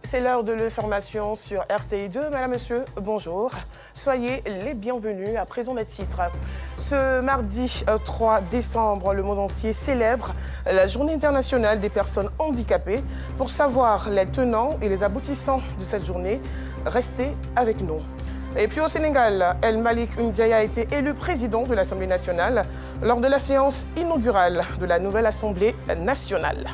C'est l'heure de l'information sur RTI2. Madame, Monsieur, bonjour. Soyez les bienvenus. À présent, les titres. Ce mardi 3 décembre, le monde entier célèbre la Journée internationale des personnes handicapées. Pour savoir les tenants et les aboutissants de cette journée, restez avec nous. Et puis au Sénégal, El Malick Ndiaye a été élu président de l'Assemblée nationale lors de la séance inaugurale de la nouvelle Assemblée nationale.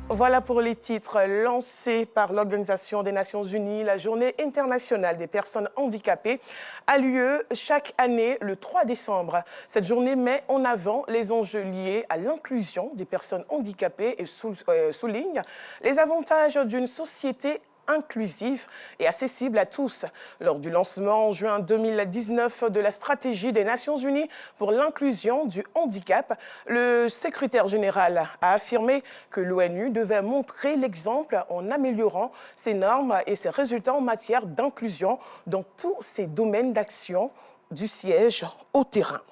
Voilà pour les titres lancés par l'Organisation des Nations Unies. La Journée internationale des personnes handicapées a lieu chaque année le 3 décembre. Cette journée met en avant les enjeux liés à l'inclusion des personnes handicapées et souligne les avantages d'une société inclusive et accessible à tous. Lors du lancement en juin 2019 de la stratégie des Nations Unies pour l'inclusion du handicap, le secrétaire général a affirmé que l'ONU devait montrer l'exemple en améliorant ses normes et ses résultats en matière d'inclusion dans tous ses domaines d'action, du siège au terrain.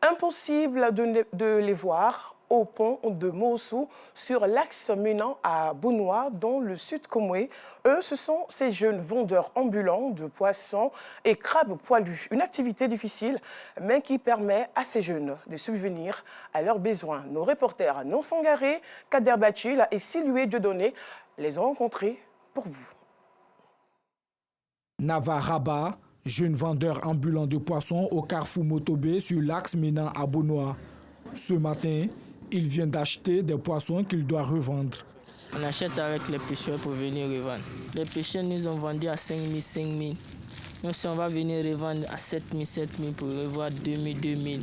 Impossible de les voir au pont de Moossou sur l'axe menant à Bounois dans le sud Comoué. Eux, ce sont ces jeunes vendeurs ambulants de poissons et crabes poilus. Une activité difficile, mais qui permet à ces jeunes de subvenir à leurs besoins. Nos reporters Non Sangaré, Kader Bachil et Silué Dieudonné les ont rencontrés pour vous. Navaraba, jeune vendeur ambulant de poissons au carrefour Motobé sur l'axe menant à Bounois. Ce matin, il vient d'acheter des poissons qu'il doit revendre. On achète avec les pêcheurs pour venir revendre. Les pêcheurs nous ont vendu à 5 000, 5 000. Nous, si on va venir revendre à 7 000, 7 000 pour revoir 2 000, 2 000.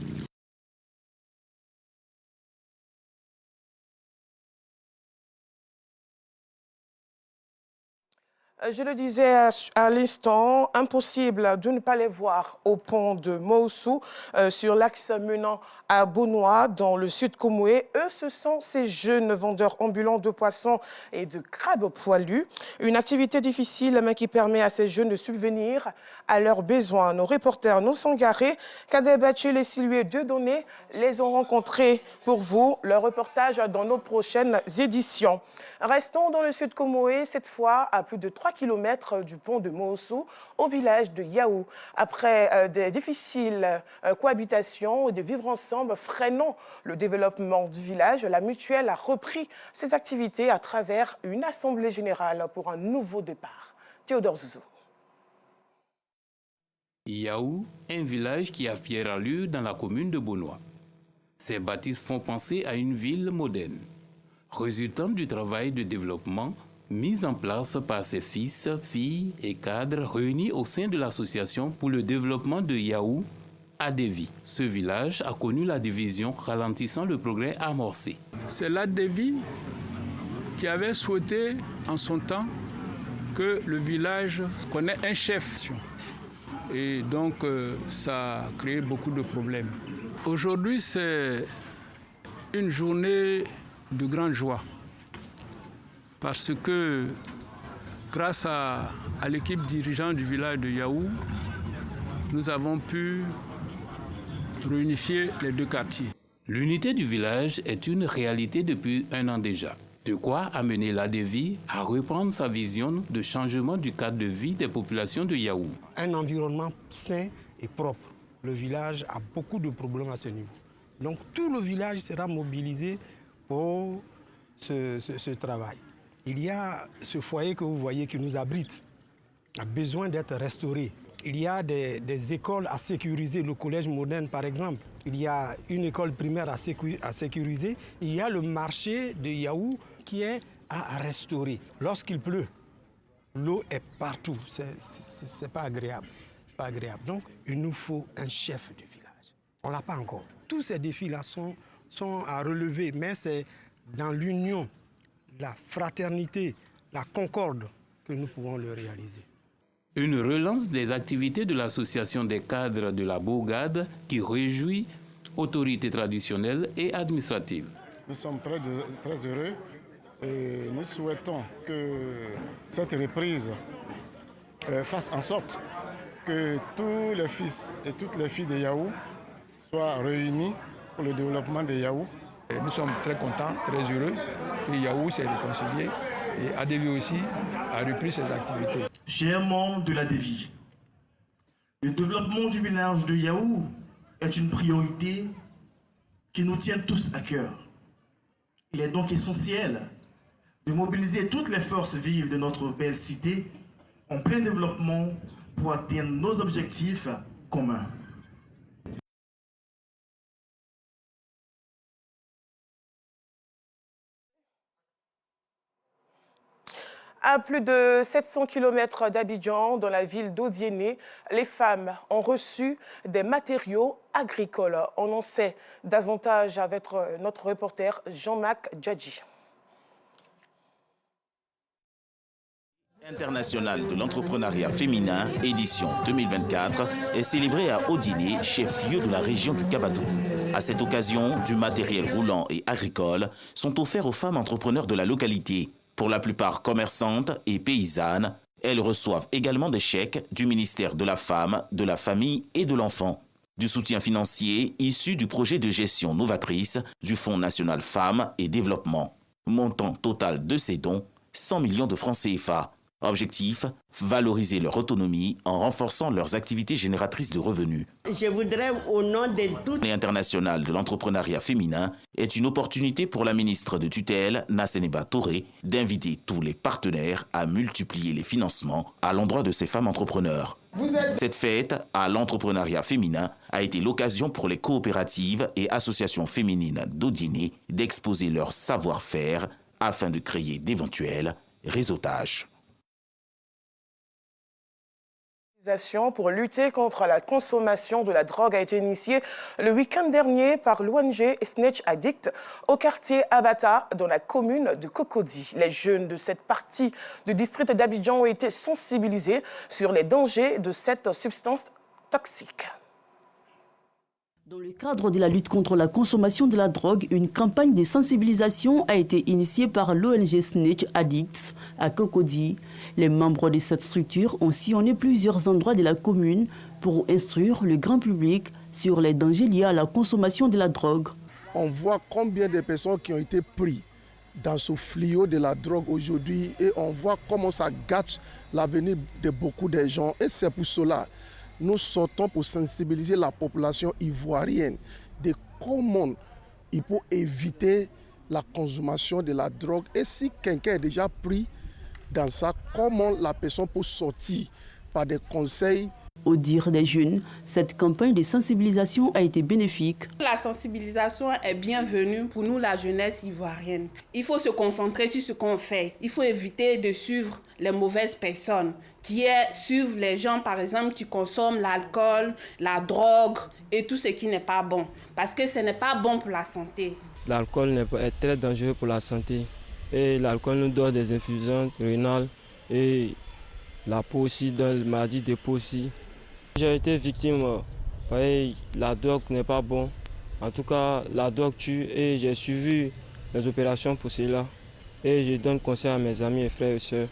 Je le disais à l'instant, impossible de ne pas les voir au pont de Moossou, sur l'axe menant à Bounois, dans le sud Comoué. Eux, ce sont ces jeunes vendeurs ambulants de poissons et de crabes poilus. Une activité difficile, mais qui permet à ces jeunes de subvenir à leurs besoins. Nos reporters Non Sangaré, Kader Bachil et Silué Dieudonné les ont rencontrés pour vous. Leur reportage dans nos prochaines éditions. Restons dans le sud Comoué, cette fois à plus de 3 km du pont de Moossou, au village de Yaou. Après des difficiles cohabitations et de vivre ensemble freinant le développement du village, la mutuelle a repris ses activités à travers une assemblée générale pour un nouveau départ. Théodore Zouzou. Yaou, un village qui a fière allure dans la commune de Bounois. Ces bâtisses font penser à une ville moderne, résultant du travail de développement mise en place par ses fils, filles et cadres réunis au sein de l'association pour le développement de Yaou, ADEVI. Ce village a connu la division ralentissant le progrès amorcé. C'est l'ADEVI qui avait souhaité en son temps que le village connaisse un chef. Et donc ça a créé beaucoup de problèmes. Aujourd'hui, c'est une journée de grande joie. Parce que grâce à l'équipe dirigeante du village de Yaou, nous avons pu réunifier les deux quartiers. L'unité du village est une réalité depuis un an déjà. De quoi amener l'ADEVI à reprendre sa vision de changement du cadre de vie des populations de Yaou. Un environnement sain et propre. Le village a beaucoup de problèmes à ce niveau. Donc tout le village sera mobilisé pour ce travail. Il y a ce foyer que vous voyez qui nous abrite, a besoin d'être restauré. Il y a des écoles à sécuriser, le collège moderne par exemple. Il y a une école primaire à sécuriser. Il y a le marché de Yaou qui est à restaurer. Lorsqu'il pleut, l'eau est partout. C'est pas agréable. Pas agréable. Donc, il nous faut un chef de village. On ne l'a pas encore. Tous ces défis-là sont à relever, mais c'est dans l'union, la fraternité, la concorde que nous pouvons le réaliser. Une relance des activités de l'association des cadres de la Bourgade qui réjouit autorités traditionnelles et administratives. Nous sommes très heureux et nous souhaitons que cette reprise fasse en sorte que tous les fils et toutes les filles de Yaou soient réunis pour le développement de Yaou Et nous sommes très contents, très heureux que Yahoo s'est réconcilié et ADV aussi a repris ses activités. Chers membres de l'ADV, le développement du village de Yahoo est une priorité qui nous tient tous à cœur. Il est donc essentiel de mobiliser toutes les forces vives de notre belle cité en plein développement pour atteindre nos objectifs communs. À plus de 700 km d'Abidjan, dans la ville d'Odiéné, les femmes ont reçu des matériaux agricoles. On en sait davantage avec notre reporter Jean-Marc Djadji. International de l'entrepreneuriat féminin, édition 2024, est célébrée à Odiéné, chef-lieu de la région du Kabatoum. À cette occasion, du matériel roulant et agricole sont offerts aux femmes entrepreneurs de la localité. Pour la plupart commerçantes et paysannes, elles reçoivent également des chèques du ministère de la Femme, de la Famille et de l'Enfant. Du soutien financier issu du projet de gestion novatrice du Fonds national Femmes et Développement. Montant total de ces dons, 100 millions de francs CFA. Objectif, valoriser leur autonomie en renforçant leurs activités génératrices de revenus. Je voudrais, au nom de toutes... L'année internationale de l'entrepreneuriat féminin est une opportunité pour la ministre de tutelle, Nasseneba Touré, d'inviter tous les partenaires à multiplier les financements à l'endroit de ces femmes entrepreneurs. Cette fête à l'entrepreneuriat féminin a été l'occasion pour les coopératives et associations féminines d'Odiéné d'exposer leur savoir-faire afin de créer d'éventuels réseautages. Pour lutter contre la consommation de la drogue a été initiée le week-end dernier par l'ONG Snitch Addict au quartier Abata dans la commune de Cocody. Les jeunes de cette partie du district d'Abidjan ont été sensibilisés sur les dangers de cette substance toxique. Dans le cadre de la lutte contre la consommation de la drogue, une campagne de sensibilisation a été initiée par l'ONG Snitch Addicts à Cocody. Les membres de cette structure ont sillonné plusieurs endroits de la commune pour instruire le grand public sur les dangers liés à la consommation de la drogue. On voit combien de personnes qui ont été prises dans ce fléau de la drogue aujourd'hui et on voit comment ça gâche l'avenir de beaucoup de gens. Et c'est pour cela nous sortons pour sensibiliser la population ivoirienne de comment il faut éviter la consommation de la drogue. Et si quelqu'un est déjà pris dans ça, comment la personne peut sortir par des conseils. Au dire des jeunes, cette campagne de sensibilisation a été bénéfique. La sensibilisation est bienvenue pour nous, la jeunesse ivoirienne. Il faut se concentrer sur ce qu'on fait. Il faut éviter de suivre les mauvaises personnes, qui est suivre les gens, par exemple, qui consomment l'alcool, la drogue et tout ce qui n'est pas bon. Parce que ce n'est pas bon pour la santé. L'alcool est très dangereux pour la santé. Et l'alcool nous donne des insuffisances rénales et la peau aussi, dans la maladie de peau aussi. J'ai été victime, la drogue n'est pas bon. En tout cas, la drogue tue et j'ai suivi les opérations pour cela. Et je donne conseil à mes amis et frères et sœurs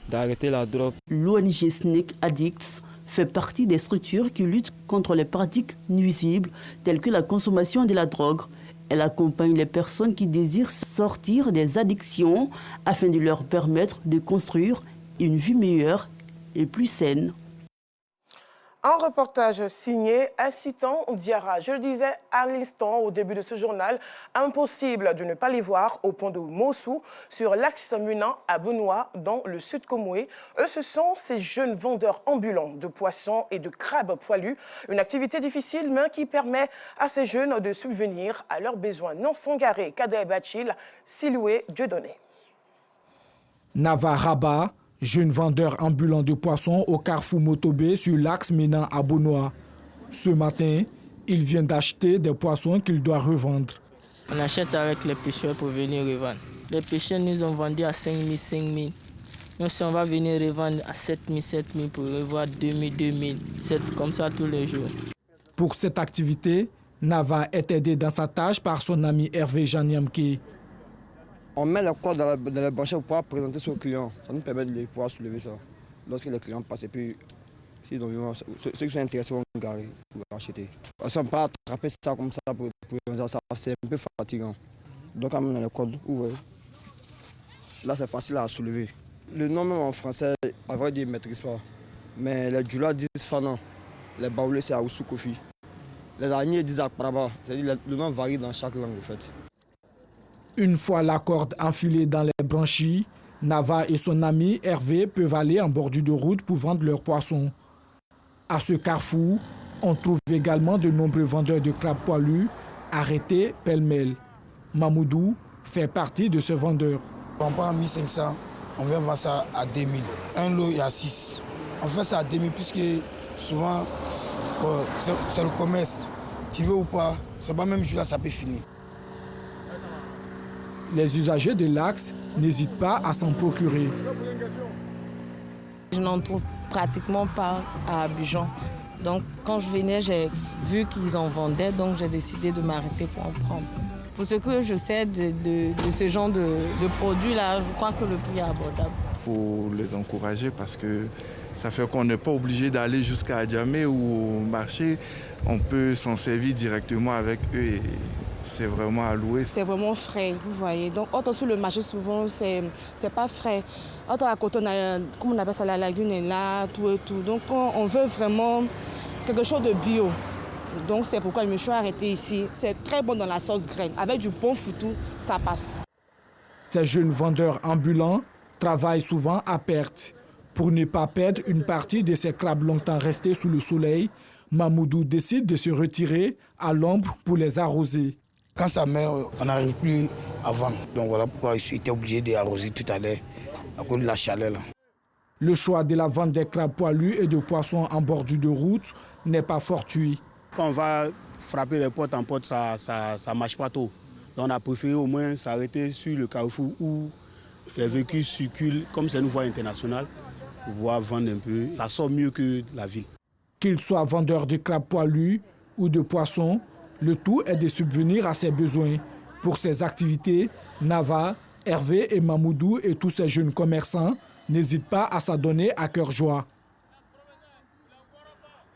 d'arrêter la drogue. L'ONG Snitch Addicts fait partie des structures qui luttent contre les pratiques nuisibles telles que la consommation de la drogue. Elle accompagne les personnes qui désirent sortir des addictions afin de leur permettre de construire une vie meilleure et plus saine. Un reportage signé Incitant Diarra. Je le disais à l'instant au début de ce journal, impossible de ne pas les voir au pont de Mossou sur l'axe menant à Benoît dans le sud Comoué. Eux, ce sont ces jeunes vendeurs ambulants de poissons et de crabes poilus. Une activité difficile mais qui permet à ces jeunes de subvenir à leurs besoins. Non Sangaré, Kader Bachil, Siloué, Dieudonné. Nava Rabat, jeune vendeur ambulant de poissons au carrefour Motobé sur l'axe menant à Benoît. Ce matin, il vient d'acheter des poissons qu'il doit revendre. On achète avec les pêcheurs pour venir revendre. Les pêcheurs nous ont vendu à 5 000, 5 000. Nous, si on va venir revendre à 7 000, 7 000 pour revoir 2 000, 2 000. C'est comme ça tous les jours. Pour cette activité, Nava est aidé dans sa tâche par son ami Hervé Janiamke. On met le corps dans le branchette pour pouvoir présenter ça aux clients. Ça nous permet de pouvoir soulever ça. Lorsque les clients passent et puis ceux qui sont intéressés vont garer pour acheter. Parce qu'on ne peut pas attraper ça comme ça pour ça, c'est un peu fatigant. Donc quand même dans les cordes, vous voyez. Là c'est facile à soulever. Le nom même en français, à vrai dire, ils ne maîtrisent pas. Mais les Djoula disent Fanan, les Baoulés c'est Aoussou Kofi. Les Daniers disent Akpraba, c'est-à-dire le nom varie dans chaque langue en fait. Une fois la corde enfilée dans les branchies, Nava et son ami Hervé peuvent aller en bordure de route pour vendre leurs poissons. À ce carrefour, on trouve également de nombreux vendeurs de crabes poilus arrêtés pêle-mêle. Mamoudou fait partie de ce vendeur. On prend 1500, on vient vendre ça à 2000. Un lot, il y a 6. On fait ça à 2000 puisque souvent, c'est le commerce. Tu veux ou pas, c'est pas même là ça peut finir. Les usagers de l'axe n'hésitent pas à s'en procurer. Je n'en trouve pratiquement pas à Abidjan. Donc quand je venais, j'ai vu qu'ils en vendaient, donc j'ai décidé de m'arrêter pour en prendre. Pour ce que je sais de ce genre de produits-là, je crois que le prix est abordable. Il faut les encourager parce que ça fait qu'on n'est pas obligé d'aller jusqu'à Adjamé ou au marché. On peut s'en servir directement avec eux et c'est vraiment à louer. C'est vraiment frais, vous voyez. Donc, autant sur le marché, souvent, c'est pas frais. Autant à côté, on a, comme on appelle ça, la lagune est là, tout et tout. Donc, on veut vraiment quelque chose de bio. Donc, c'est pourquoi je me suis arrêtée ici. C'est très bon dans la sauce graine. Avec du bon foutou, ça passe. Ces jeunes vendeurs ambulants travaillent souvent à perte. Pour ne pas perdre une partie de ces crabes longtemps restés sous le soleil, Mamoudou décide de se retirer à l'ombre pour les arroser. Quand ça meurt, on n'arrive plus à vendre. Donc voilà pourquoi je suis obligé d'arroser tout à l'heure, à cause de la chaleur. Là. Le choix de la vente des crabes poilus et de poissons en bordure de route n'est pas fortuit. Quand on va frapper les portes en porte, ça ne marche pas trop. Donc on a préféré au moins s'arrêter sur le carrefour où les véhicules circulent, comme c'est une voie internationale, pour pouvoir vendre un peu. Ça sort mieux que la ville. Qu'ils soient vendeurs de crabes poilus ou de poissons, le tout est de subvenir à ses besoins. Pour ces activités, Nava, Hervé et Mamoudou et tous ces jeunes commerçants n'hésitent pas à s'adonner à cœur joie.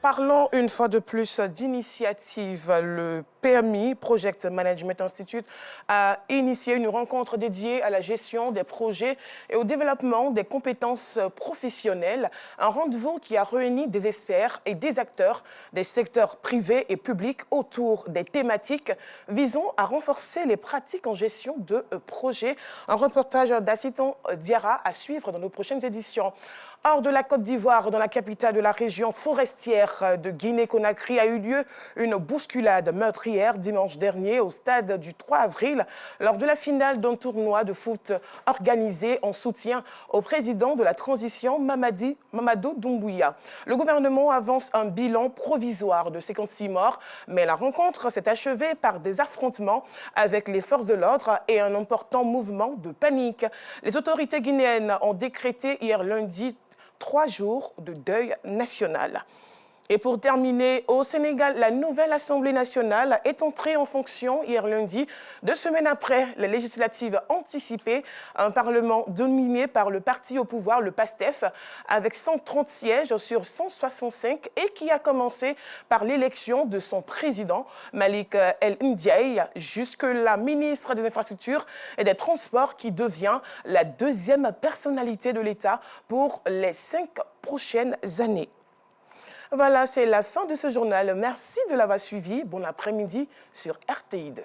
Parlons une fois de plus d'initiative. Le PMI, Project Management Institute, a initié une rencontre dédiée à la gestion des projets et au développement des compétences professionnelles. Un rendez-vous qui a réuni des experts et des acteurs des secteurs privés et publics autour des thématiques visant à renforcer les pratiques en gestion de projets. Un reportage d'Assiton Diarra à suivre dans nos prochaines éditions. Hors de la Côte d'Ivoire, dans la capitale de la région forestière de Guinée-Conakry, a eu lieu une bousculade meurtrière dimanche dernier au stade du 3 avril lors de la finale d'un tournoi de foot organisé en soutien au président de la transition Mamadou Doumbouya. Le gouvernement avance un bilan provisoire de 56 morts, mais la rencontre s'est achevée par des affrontements avec les forces de l'ordre et un important mouvement de panique. Les autorités guinéennes ont décrété hier lundi 3 jours de deuil national. Et pour terminer, au Sénégal, la nouvelle Assemblée nationale est entrée en fonction hier lundi, 2 semaines après les législatives anticipées. Un parlement dominé par le parti au pouvoir, le PASTEF, avec 130 sièges sur 165 et qui a commencé par l'élection de son président, Malik El Ndiaye, jusque-là ministre des Infrastructures et des Transports, qui devient la deuxième personnalité de l'État pour les 5 prochaines années. Voilà, c'est la fin de ce journal. Merci de l'avoir suivi. Bon après-midi sur RTI2.